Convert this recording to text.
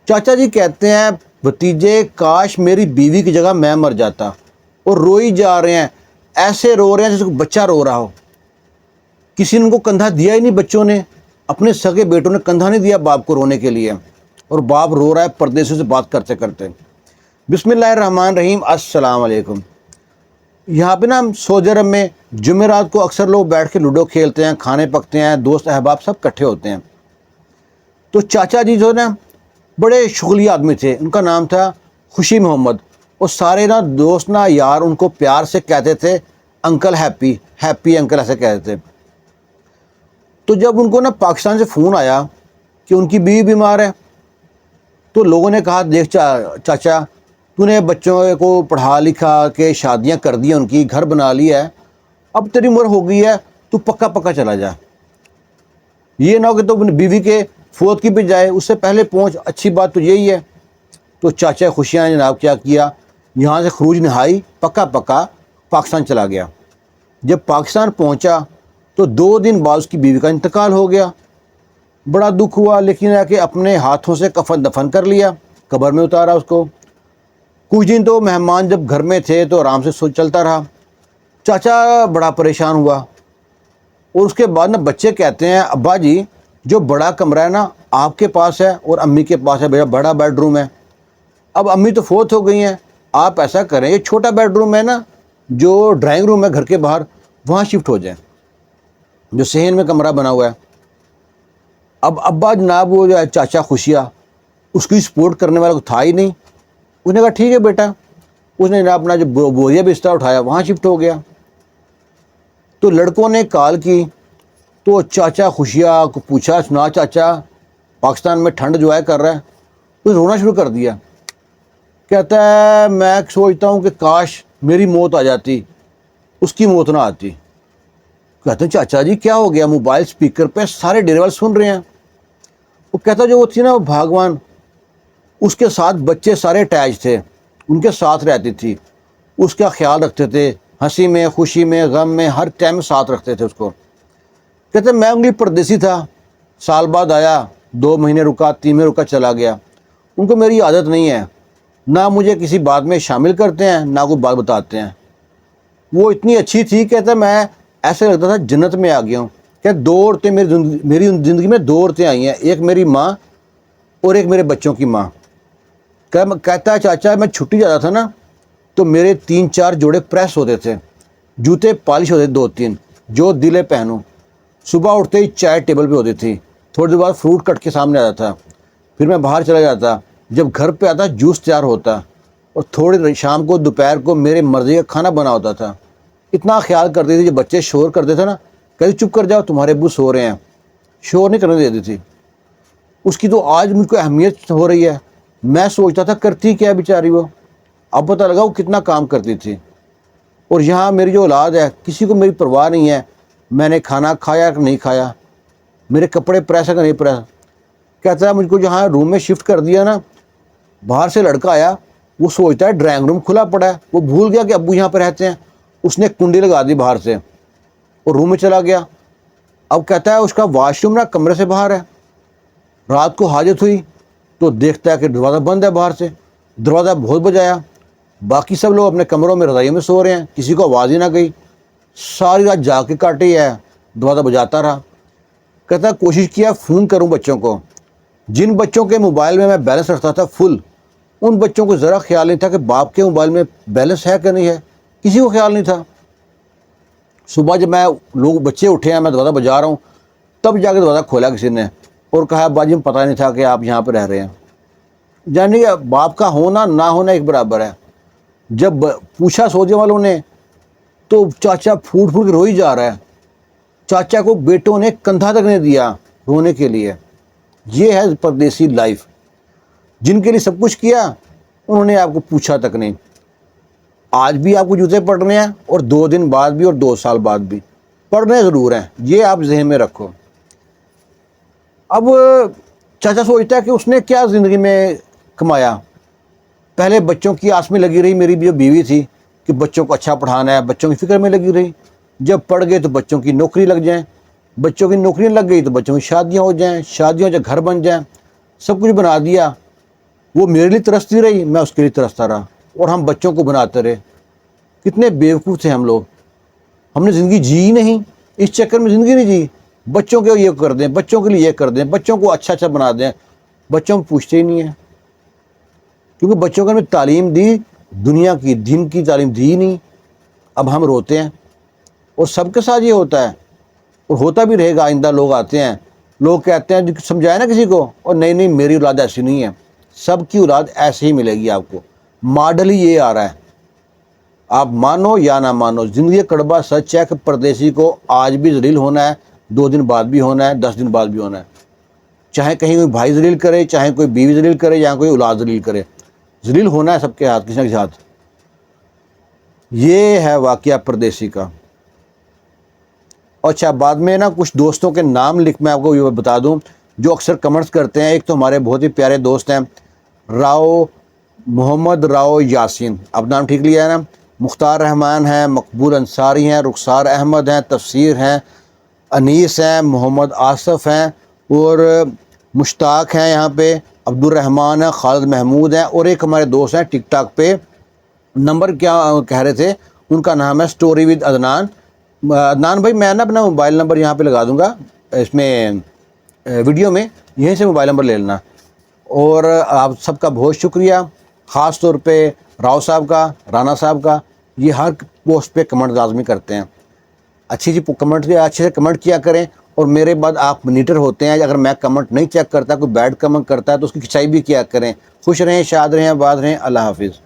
चाचा जी कहते हैं भतीजे काश मेरी बीवी की जगह मैं मर जाता, और रोई जा रहे हैं, ऐसे रो रहे हैं जैसे कोई बच्चा रो रहा हो। किसी ने उनको कंधा दिया ही नहीं, बच्चों ने, अपने सगे बेटों ने कंधा नहीं दिया बाप को रोने के लिए, और बाप रो रहा है परदेसियों से बात करते करते। बिस्मिल्लाहिर्रहमानिर्रहीम, अस्सलाम वालेकुम। यहाँ पे ना हम सऊदी अरब में जुमेरात को अक्सर लोग बैठ के लूडो खेलते हैं, खाने पकते हैं, दोस्त अहबाब सब इकट्ठे होते हैं। तो चाचा जी जो ना बड़े शुगली आदमी थे, उनका नाम था खुशी मोहम्मद, और सारे ना दोस्त ना यार उनको प्यार से कहते थे अंकल हैप्पी, हैप्पी अंकल ऐसे कहते थे। तो जब उनको ना पाकिस्तान से फ़ोन आया कि उनकी बीवी बीमार है, तो लोगों ने कहा देख चाचा, तूने बच्चों को पढ़ा लिखा के शादियां कर दी, उनकी घर बना लिया है, अब तेरी उम्र हो गई है, तू पक्का पक्का चला जा। ये ना हो कि तो बीवी के फौत की भी जाए, उससे पहले पहुंच, अच्छी बात तो यही है। तो चाचा खुशियाँ ने जनाब क्या किया, यहाँ से खरूज नहाई, पक्का पक्का पाकिस्तान चला गया। जब पाकिस्तान पहुंचा तो 2 दिन बाद उसकी बीवी का इंतकाल हो गया। बड़ा दुख हुआ, लेकिन आके अपने हाथों से कफन दफन कर लिया, कब्र में उतारा उसको। कुछ दिन तो मेहमान जब घर में थे तो आराम से चलता रहा। चाचा बड़ा परेशान हुआ, और उसके बाद ना बच्चे कहते हैं अब्बा जी, जो बड़ा कमरा है ना आपके पास है और अम्मी के पास है, भैया बड़ा बेडरूम है। अब अम्मी तो फोत हो गई हैं, आप ऐसा करें ये छोटा बेडरूम है ना जो ड्राइंग रूम है घर के बाहर, वहाँ शिफ्ट हो जाएं, जो सहन में कमरा बना हुआ है। अब अब्बा जनाब वो जो है चाचा खुशिया, उसकी सपोर्ट करने वाला था ही नहीं। उसने कहा ठीक है बेटा, उसने जनाब अपना जो बोरिया बिस्तर उठाया वहाँ शिफ्ट हो गया। तो लड़कों ने कॉल की तो चाचा खुशिया को पूछा, सुना चाचा पाकिस्तान में ठंड जो है कर रहा है। उसने रोना शुरू कर दिया, कहता है मैं सोचता हूँ कि काश मेरी मौत आ जाती, उसकी मौत ना आती। कहते हैं चाचा जी क्या हो गया, मोबाइल स्पीकर पे सारे डेरे वाले सुन रहे हैं। वो कहता जो वो थी ना वो भागवान, उसके साथ बच्चे सारे अटैच थे, उनके साथ रहती थी, उसका ख्याल रखते थे, हंसी में खुशी में गम में हर टाइम साथ रखते थे उसको। कहते मैं उनकी परदेसी था, साल बाद आया, 2 महीने रुका, 3 महीने रुका, चला गया। उनको मेरी आदत नहीं है, ना मुझे किसी बात में शामिल करते हैं ना कोई बात बताते हैं। वो इतनी अच्छी थी, कहते मैं ऐसे लगता था जन्नत में आ गया हूँ। कहते 2 औरतें मेरी ज़िंदगी में 2 औरतें आई हैं, एक मेरी माँ और एक मेरे बच्चों की माँ। कहता है चाचा मैं छुट्टी जाता था ना तो मेरे 3-4 जोड़े प्रेस होते थे, जूते पॉलिश होते 2-3, जो दिले पहनूं। सुबह उठते ही चाय टेबल पे होती थी, थोड़ी देर बाद फ्रूट कट के सामने आता था, फिर मैं बाहर चला जाता, जब घर पे आता जूस तैयार होता, और थोड़ी शाम को दोपहर को मेरे मर्जी का खाना बना होता था। इतना ख्याल करती थी, जब बच्चे शोर करते थे ना कहती चुप कर जाओ तुम्हारे अब्बू सो रहे हैं, शोर नहीं करने देती थी। उसकी तो आज मुझको अहमियत हो रही है। मैं सोचता था करती क्या बेचारी वो, अब पता लगा वो कितना काम करती थी। और यहाँ मेरी जो औलाद है किसी को मेरी परवाह नहीं है, मैंने खाना खाया कि नहीं खाया, मेरे कपड़े प्रेस है कि नहीं प्रेस। कहता है मुझको जहाँ रूम में शिफ्ट कर दिया ना, बाहर से लड़का आया, वो सोचता है ड्राइंग रूम खुला पड़ा है, वो भूल गया कि अब्बू यहाँ पर रहते हैं, उसने कुंडी लगा दी बाहर से और रूम में चला गया। अब कहता है उसका वाशरूम ना कमरे से बाहर है, रात को हाजत हुई तो देखता है कि दरवाज़ा बंद है, बाहर से दरवाज़ा बहुत बजाया, बाकी सब लोग अपने कमरों में रज़ाइयों में सो रहे हैं, किसी को आवाज़ ही ना गई। सारी रात जाग के काटी है, दरवाज़ा बजाता रहा। कहता कोशिश किया फ़ोन करूं बच्चों को, जिन बच्चों के मोबाइल में मैं बैलेंस रखता था फुल, उन बच्चों को ज़रा ख्याल नहीं था कि बाप के मोबाइल में बैलेंस है कि नहीं है, किसी को ख्याल नहीं था। सुबह जब मैं लोग बच्चे उठे हैं, मैं दरवाज़ा बजा रहा हूँ, तब जाके दरवाज़ा खोला किसी ने और कहा बाजी पता नहीं था कि आप यहाँ पर रह रहे हैं। यानी कि बाप का होना ना होना एक बराबर है। जब पूछा सऊदी वालों ने तो चाचा फूट फूट के रो ही जा रहा है। चाचा को बेटों ने कंधा तक नहीं दिया रोने के लिए। ये है परदेसी लाइफ, जिनके लिए सब कुछ किया उन्होंने आपको पूछा तक नहीं। आज भी आपको जूते पड़ने हैं और 2 दिन बाद भी और 2 साल बाद भी पड़ने ज़रूर हैं, ये आप जहन में रखो। अब चाचा सोचता है कि उसने क्या ज़िंदगी में कमाया। पहले बच्चों की आस में लगी रही, मेरी जो बीवी थी कि बच्चों को अच्छा पढ़ाना है, बच्चों की फ़िक्र में लगी रही। जब पढ़ गए तो बच्चों की नौकरी लग जाए, बच्चों की नौकरी लग गई तो बच्चों की शादियाँ हो जाएँ, शादियों से घर बन जाएँ, सब कुछ बना दिया। وہ میرے لیے ترستی رہی، میں اس کے لیے ترستا رہا، اور ہم بچوں کو بناتے رہے۔ کتنے بیوقوف تھے ہم لوگ، ہم نے زندگی جی ہی نہیں، اس چکر میں زندگی نہیں جی۔ بچوں کے یہ کر دیں، بچوں کے لیے یہ کر دیں، بچوں کو اچھا اچھا بنا دیں، بچوں کو پوچھتے ہی نہیں ہیں، کیونکہ بچوں کو ہمیں تعلیم دی، دنیا کی دین کی تعلیم دی ہی نہیں۔ اب ہم روتے ہیں، اور سب کے ساتھ یہ ہوتا ہے، اور ہوتا بھی رہے گا۔ آئندہ لوگ آتے ہیں، لوگ کہتے ہیں سمجھائے نا کسی کو، اور نہیں نہیں میری اولاد ایسی نہیں ہے، سب کی اولاد ایسے ہی ملے گی آپ کو، ماڈل ہی یہ آ رہا ہے۔ آپ مانو یا نہ مانو، زندگی کڑوا سچ ہے کہ پردیسی کو آج بھی ذلیل ہونا ہے، 2 دن بعد بھی ہونا ہے، 10 دن بعد بھی ہونا ہے، چاہے کہیں کوئی بھائی ذلیل کرے، چاہے کوئی بیوی ذلیل کرے، یا کوئی اولاد ذلیل کرے، ذلیل ہونا ہے سب کے ہاتھ، کسی نہ کسی ہاتھ۔ یہ ہے واقعہ پردیسی کا۔ اچھا، بعد میں نا کچھ دوستوں کے نام میں آپ کو یہ بتا دوں جو اکثر کمنٹس کرتے ہیں۔ ایک تو ہمارے بہت ہی پیارے دوست ہیں محمد راؤ یاسین، اب نام ٹھیک لیا ہے نا، مختار رحمان ہیں، مقبول انصاری ہیں، رخسار احمد ہیں، تفسیر ہیں، انیس ہیں، محمد آصف ہیں، اور مشتاق ہیں یہاں پہ، عبد الرحمان ہیں، خالد محمود ہیں، اور ایک ہمارے دوست ہیں ٹک ٹاک پہ، نمبر کیا کہہ رہے تھے، ان کا نام ہے سٹوری ود عدنان۔ عدنان بھائی میں نا اپنا موبائل نمبر یہاں پہ لگا دوں گا اس میں ویڈیو میں، یہیں سے موبائل نمبر لے لینا۔ اور آپ سب کا بہت شکریہ، خاص طور پہ راؤ صاحب کا، رانا صاحب کا، یہ ہر پوسٹ پہ کمنٹ لازمی کرتے ہیں، اچھی کمنٹ اچھے سے کمنٹ کیا کریں۔ اور میرے بعد آپ مانیٹر ہوتے ہیں، اگر میں کمنٹ نہیں چیک کرتا، کوئی بیڈ کمنٹ کرتا ہے تو اس کی کھچائی بھی کیا کریں۔ خوش رہیں، شاد رہیں، آباد رہیں، اللہ حافظ۔